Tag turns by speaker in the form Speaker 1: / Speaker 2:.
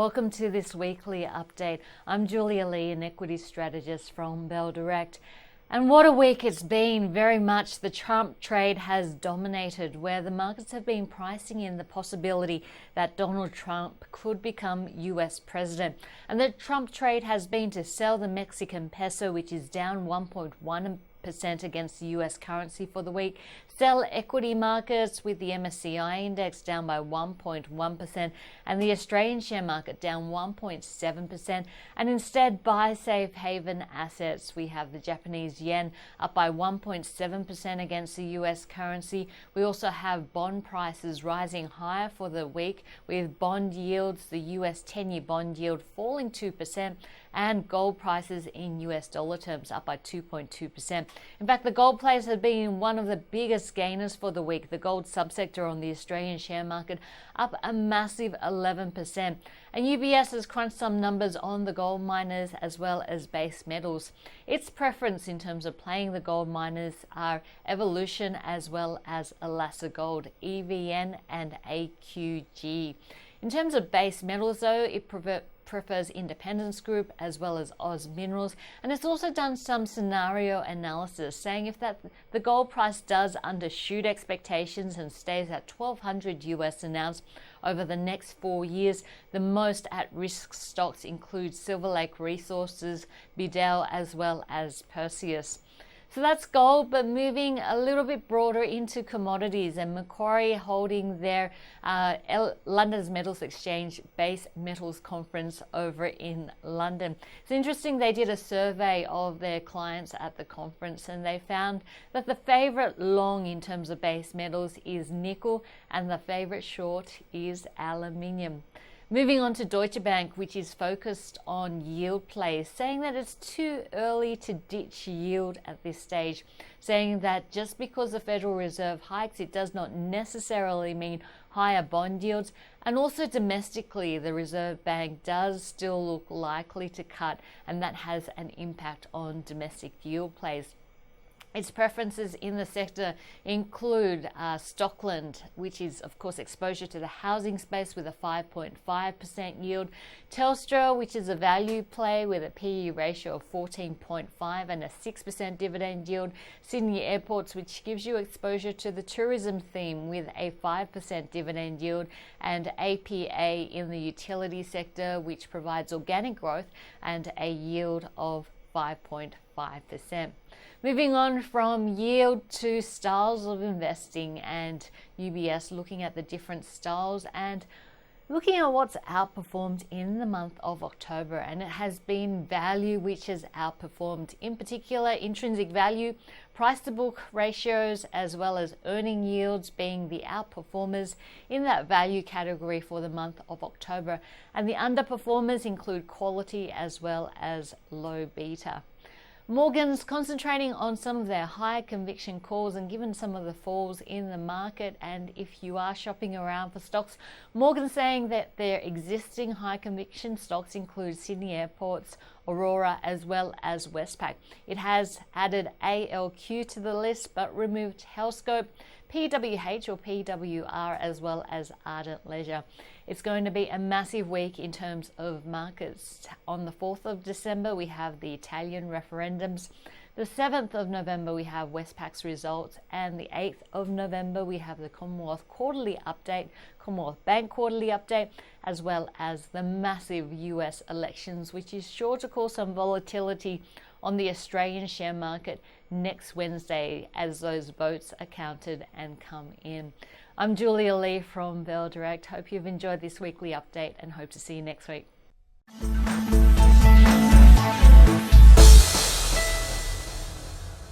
Speaker 1: welcome to this weekly update. I'm Julia Lee, an equities strategist from Bell Direct. And what a week it's been. Very much the Trump trade has dominated, where the markets have been pricing in the possibility that Donald Trump could become US president. And the Trump trade has been to sell the Mexican peso, which is down 1.1% against the US currency for the week, sell equity markets with the MSCI index down by 1.1% and the Australian share market down 1.7%, and instead buy safe haven assets. We have the Japanese yen up by 1.7% against the US currency. We also have bond prices rising higher for the week, with bond yields, the US 10-year bond yield falling 2%, and gold prices in US dollar terms up by 2.2%. In fact, the gold plays have been one of the biggest gainers for the week. The gold subsector on the Australian share market up a massive 11%. And UBS has crunched some numbers on the gold miners as well as base metals. Its preference in terms of playing the gold miners are Evolution as well as Alaska Gold, EVN and AQG. In terms of base metals though, it prefers Independence Group as well as Oz Minerals, and it's also done some scenario analysis saying if the gold price does undershoot expectations and stays at $1,200 US an ounce over the next 4 years, the most at-risk stocks include Silver Lake Resources, Bidell as well as Perseus. So that's gold, but moving a little bit broader into commodities, and Macquarie holding their London's Metals Exchange Base Metals Conference over in London. It's interesting, they did a survey of their clients at the conference and they found that the favorite long in terms of base metals is nickel and the favorite short is aluminium. Moving on to Deutsche Bank, which is focused on yield plays, saying that it's too early to ditch yield at this stage, saying that just because the Federal Reserve hikes, it does not necessarily mean higher bond yields. And also domestically, the Reserve Bank does still look likely to cut, and that has an impact on domestic yield plays. Its preferences in the sector include Stockland, which is, of course, exposure to the housing space with a 5.5% yield. Telstra, which is a value play with a PE ratio of 14.5 and a 6% dividend yield. Sydney Airports, which gives you exposure to the tourism theme with a 5% dividend yield. And APA in the utility sector, which provides organic growth and a yield of 5.5%. Moving on from yield to styles of investing, and UBS looking at the different styles and looking at what's outperformed in the month of October, and it has been value which has outperformed, in particular intrinsic value, price to book ratios as well as earning yields being the outperformers in that value category for the month of October, and the underperformers include quality as well as low beta. Morgan's concentrating on some of their higher conviction calls, and given some of the falls in the market, and if you are shopping around for stocks, Morgan's saying that their existing high conviction stocks include Sydney Airports, Aurora as well as Westpac. It has added ALQ to the list but removed Healthscope, PWH or PWR as well as Ardent Leisure. It's going to be a massive week in terms of markets. On the 4th of December, we have the Italian referendums. The 7th of November, we have Westpac's results. And the 8th of November, we have the Commonwealth Bank quarterly update, as well as the massive US elections, which is sure to cause some volatility on the Australian share market next Wednesday as those votes are counted and come in. I'm Julia Lee from Bell Direct. Hope you've enjoyed this weekly update and hope to see you next week.